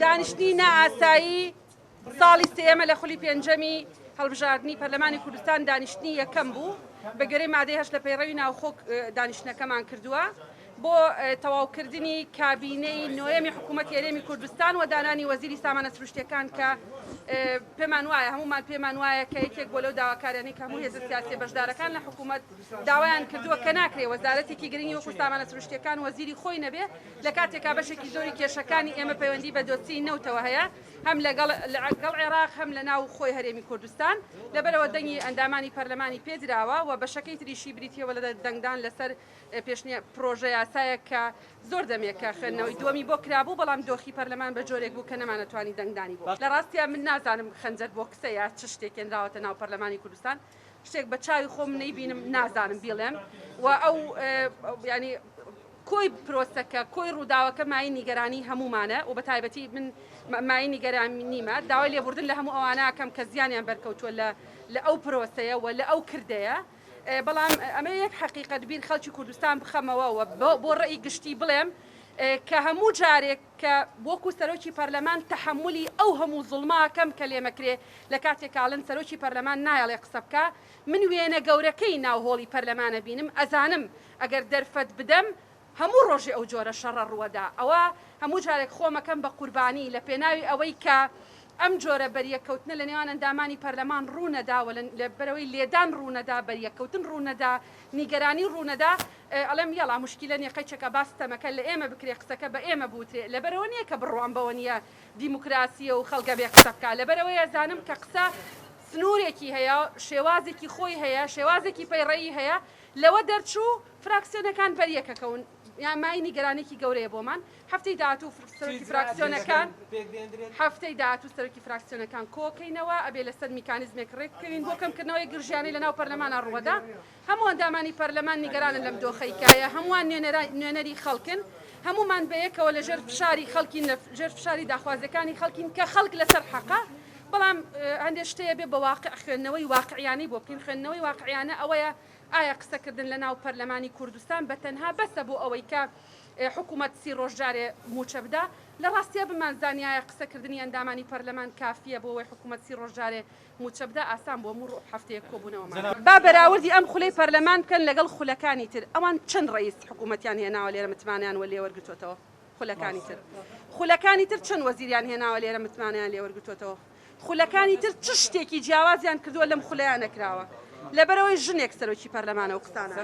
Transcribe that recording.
دانیشتنی نائاسایی ساڵی سێمە لە خولی پێنجەمی هەڵبژاردننی پەرلەمانی کوردستان دانیشتنی یەکەم بوو بە گەرەی مادەی هەشت لە پەیڕەوی ناوخۆ دانیشتنەکەمان کردووە بۆ تەواوکردنی کابینەی نوێمی حکوومەت هێرێمی کوردستان و دانانی وەزیری سامانە سروشتیەکان کە پێمان وایە هەمومان پێمان وایە کە یەکێک بۆ لەو داواکارانی کە هەموو هێزە سیاسی بەشدارەکان لە حکوومەت داوایان کردووە کە ناکرێت وەزارەتێکی گرنگی وەکو سامانە سروشتیەکان وەزیری خۆی نەبێ لە کاتێکا بەشێکی زۆری کێشەکانی ئێمە پەیوەندی بە دۆسی نەوتەوە هەیە هەم لەگەڵ عێراق هەم لە ناو خۆی هەرێمی کوردستان لەبەرەوە دەنگی ئەندامانی پەرلەمانی پێدراوە و بەشەکەی تریشی بریتیەوە لە دەنگدان لەسەر پێشنیە پرۆژە یاسایە کە زۆر دەمێکە خوێندنەوەی دووەمی بۆ کرابوو بەڵام دۆخی پەرلەمان بە جۆرێک بوو کە نەمانەتوانی دەنگدانی بۆ لە ڕاستیە من نازانم خەنجەر بۆ کسە یا چ شتێک هێنراوەتە ناو پەرلەمانی کوردستان شتێک بە چاوی خۆم نەیبینم نازانم بیڵێم و ئەو ینی کۆی پرۆسەکە کۆی ڕووداوەکە مای نیگەرانی هەمومانە و بە تایبەتی من مای نیگەرانی نیمە داوای لێبوردن لە هەموو ئەوانەکەم کە زیانیان بەرکەوتووە لە ئەو پرۆسەیە و لە ئەو کردەیە بەڵام ئەمە یەک حەقیقەت بیر خەڵکی کوردستان بخەمەوە و بۆ ڕێی گشتی بڵێم کە هەموو جارێک کە وەکو سەرۆکی پەرلەمان تەحملی ئەو هەموو زوڵماکەم کە لێمەکرێ لە کاتێکاڵن سەرۆکی پەرلەمان نایەڵێ قسە بکە من وێنە گەورەکەی ناوهۆڵی پەرلەمانە بینم ئەزانم ئەگەر دەرفەت بدەم هەموو ڕۆژی ئەو جۆرە شەڕە ڕووەدا ئەوە هەموو جارێک خۆمەکەم بە قوربانی لە پێناوی ئەوەی کە ئەم جۆرە بەریەکەوتنە لە نێوان ئەندامانی پەرلەمان ڕوونەدا و لە بەرەوەی لێدان ڕوونەدا بەریەکەوتن ڕوونەدا نیگەرانی ڕوونەدا ئەڵێم یاڵا مشکلە نێقەیچەکە باستەمەکە لە ئێمە بکرێ قسەکە بە ئێمە بوترێ لەبەرەوە نییە کە بڕوان بەوە نیە دیموکراسیە و خەڵکە بێ قسە بکە لەبەرەوەی ئەزانم کە قسە سنوورێکی هەیە شێوازێکی خۆی هەیە شێوازێکی پەیڕەیی هەیە لەوە دەرچوو فراکسیۆنەکان بەریەکەکەون یان مای نیگەرانێکی گەورەیە بۆمان هەفتەی داهاتوو سەرۆکی فراکسیۆنەکان هەفتەی داهاتوو سەرۆکی فراکسیۆنەکان کۆکەینەوە ئەبێ لەسەر میکانیزمێک ڕێککەوین بۆ کەمکردنەوەی گرژیانەی لەناو پەرلەمانە ڕوەدا هەموو ئەندامانی پەرلەمان نیگەرانن لەم دۆخەیکایە هەمووان نوێنەری خەڵکن هەمومان بەیەکەوە لە ژێر فشاری خەڵکی ژێر فشاری داخوازەکانی خەڵکین کە خەڵک لەسەر حەقا بەڵام هەندێک شتەیە بێ بە واقع خوێندنەوەی واقعیانی بۆ بکەین خوێندنەوەی واقعیانە ئەوەیە ئایا قسەکردن لە ناو پەرلەمانی کوردستان بە تەنها بەسە بۆ ئەوەی کە حکوومەت سی ڕۆژجارێ موچە بدا لە ڕاستیە بمانزانایە قسەکردنی ئەندامانی پەرلەمان کافیە بۆ ئەوەی حکوومەت سی ڕۆژجارێ موچە بدا ئاسان بۆ هەموو هەفتەیە کۆبوونەوەمان با بەراوردی ئەم خولەی پەرلەمان بکەن لەگەڵ خولەکانی تر ئەوان چەند ڕئیس حکوومەتیان هێناوە لێرە متمانیان وە لێوەرگتوێتەوە خولەکانی تر چەند وەزیریان هێناوە لێرە متمانیان لێوەرگتوێتەوە خولەکانی تر چ شتێکی جیاوازیان کردووە لەم خولەیان نەکراوە لەبەرەوەی ژنێک سەرۆکی پەرلەمانە و قسانە